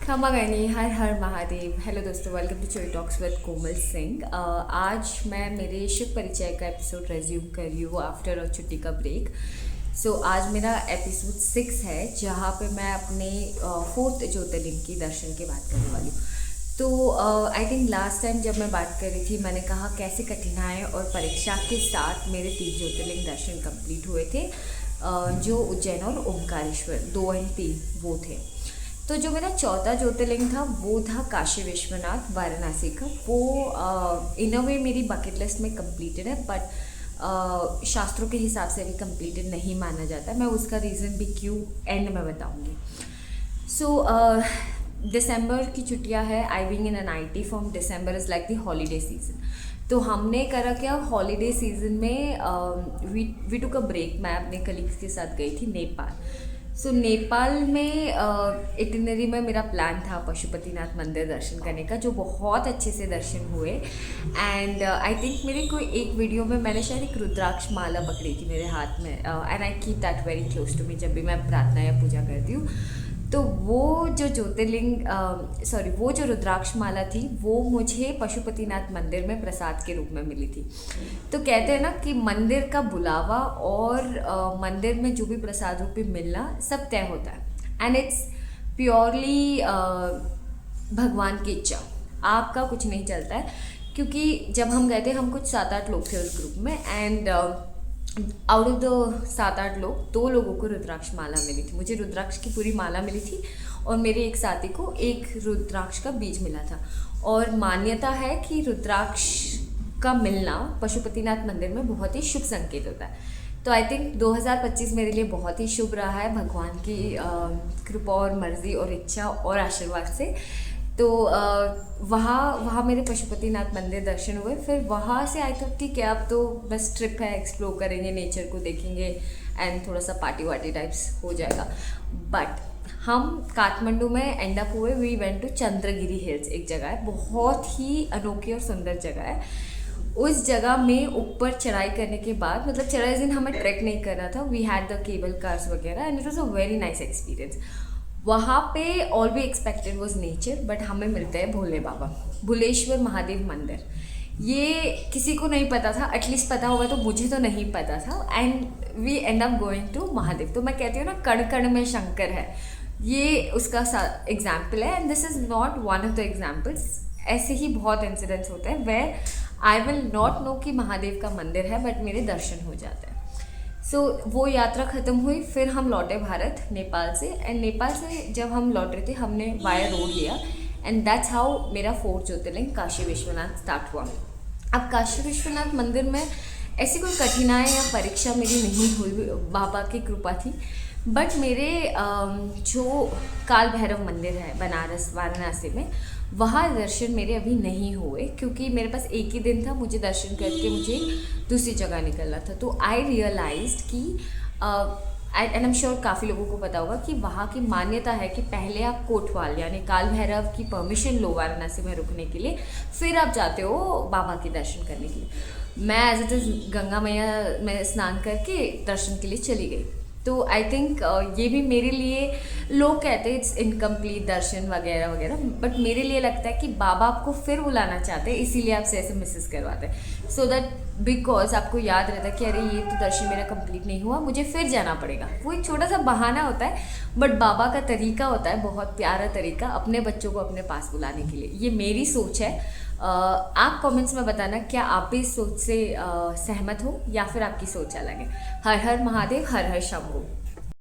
खमा गनी हर हर महादेव। हेलो दोस्तों, welcome to चोई टॉक्स विद कोमल सिंह। आज मैं मेरे शिव परिचय का एपिसोड रेज्यूम कर रही हूँ आफ्टर अ छुट्टी का ब्रेक। आज मेरा एपिसोड 6 है, जहाँ पे मैं अपने फोर्थ ज्योतिर्लिंग की दर्शन की बात करने वाली हूँ। आई थिंक लास्ट टाइम जब मैं बात कर रही थी, मैंने कहा कैसे कठिनाई और परीक्षा के साथ मेरे 3 ज्योतिर्लिंग दर्शन कंप्लीट हुए थे, जो उज्जैन और ओमकारेश्वर 2 और 3 वो थे। तो जो मेरा चौथा ज्योतिर्लिंग था वो था काशी विश्वनाथ वाराणसी का। वो इन अ वे मेरी बकेट लिस्ट में कंप्लीटेड है, बट शास्त्रों के हिसाब से अभी कंप्लीटेड नहीं माना जाता। मैं उसका रीज़न भी क्यों एंड में बताऊंगी। दिसंबर की छुट्टियां है। I being in an IT form, December is like the holiday season. तो हमने करा क्या, हॉलीडे सीजन में वी टुक अ ब्रेक। मैं अपने कलीग्स के साथ गई थी नेपाल। नेपाल में इटिनरी में मेरा प्लान था पशुपतिनाथ मंदिर दर्शन करने का, जो बहुत अच्छे से दर्शन हुए। एंड आई थिंक मेरे कोई एक वीडियो में मैंने शायद एक रुद्राक्ष माला पकड़ी थी मेरे हाथ में, and I keep that very close to me जब भी मैं प्रार्थना या पूजा करती हूँ। तो वो जो वो जो रुद्राक्ष माला थी वो मुझे पशुपतिनाथ मंदिर में प्रसाद के रूप में मिली थी। तो कहते हैं ना कि मंदिर का बुलावा और मंदिर में जो भी प्रसाद रूपी मिलना सब तय होता है, एंड इट्स प्योरली भगवान की इच्छा। आपका कुछ नहीं चलता है, क्योंकि जब हम गए थे हम कुछ 7-8 लोग थे उस ग्रुप में, एंड आउट ऑफ द 7-8 लोग 2 लोगों को रुद्राक्ष माला मिली थी। मुझे रुद्राक्ष की पूरी माला मिली थी और मेरे एक साथी को एक रुद्राक्ष का बीज मिला था। और मान्यता है कि रुद्राक्ष का मिलना पशुपतिनाथ मंदिर में बहुत ही शुभ संकेत होता है। तो आई थिंक 2025 मेरे लिए बहुत ही शुभ रहा है, भगवान की कृपा और मर्जी और इच्छा और आशीर्वाद से। तो वहाँ मेरे पशुपतिनाथ मंदिर दर्शन हुए। फिर वहाँ से आई थॉट कि क्या अब तो बस ट्रिप है, एक्सप्लोर करेंगे, नेचर को देखेंगे एंड थोड़ा सा पार्टी वार्टी टाइप्स हो जाएगा। बट हम काठमांडू में एंड अप हुए। We went to Chandragiri hills, एक जगह है, बहुत ही अनोखी और सुंदर जगह है। उस जगह में ऊपर चढ़ाई करने के बाद, मतलब चढ़ाई दिन हमें ट्रैक नहीं करना था, we had the cable cars वगैरह, and it was a very nice experience. वहाँ पे all we expected was nature, but हमें मिलते हैं भोले बाबा, भुलेश्वर महादेव मंदिर। ये किसी को नहीं पता था, एटलीस्ट पता होगा तो मुझे तो नहीं पता था। And we end up going to Mahadev. तो मैं कहती हूँ ना, कण कण में शंकर है, ये उसका एग्जाम्पल है। And this is not one of the examples. ऐसे ही बहुत इंसिडेंट्स होते हैं वे आई विल नॉट नो कि महादेव का मंदिर है, बट मेरे दर्शन हो जाते हैं। वो यात्रा ख़त्म हुई। फिर हम लौटे भारत, नेपाल से। एंड नेपाल से जब हम लौट रहे थे, हमने वाया रोड लिया, एंड दैट्स हाउ मेरा 4th ज्योतिर्लिंग काशी विश्वनाथ स्टार्ट हुआ। अब काशी विश्वनाथ मंदिर में ऐसी कोई कठिनाई या परीक्षा मेरी नहीं हुई, बाबा की कृपा थी। बट मेरे जो काल भैरव मंदिर है बनारस वाराणसी में, वहाँ दर्शन मेरे अभी नहीं हुए, क्योंकि मेरे पास एक ही दिन था। मुझे दर्शन करके मुझे दूसरी जगह निकलना था। तो आई रियलाइज्ड कि एंड आई एम श्योर काफ़ी लोगों को पता होगा कि वहाँ की मान्यता है कि पहले आप कोटवाल यानी काल भैरव की परमिशन लो वाराणसी में रुकने के लिए, फिर आप जाते हो बाबा के दर्शन करने के लिए। मैं एज इट इज़ गंगा मैया में स्नान करके दर्शन के लिए चली गई। तो आई थिंक ये भी मेरे लिए, लोग कहते हैं इट्स इनकम्प्लीट दर्शन वगैरह वगैरह, बट मेरे लिए लगता है कि बाबा आपको फिर बुलाना चाहते हैं, इसीलिए आपसे ऐसे मिसेस करवाते हैं, सो दैट बिकॉज आपको याद रहता है कि अरे ये तो दर्शन मेरा कंप्लीट नहीं हुआ, मुझे फिर जाना पड़ेगा। वो एक छोटा सा बहाना होता है, बट बाबा का तरीका होता है बहुत प्यारा तरीका अपने बच्चों को अपने पास बुलाने के लिए। ये मेरी सोच है। आप कमेंट्स में बताना क्या आप भी इस सोच से सहमत हो या फिर आपकी सोच अलग है। हर हर महादेव, हर हर शंभू।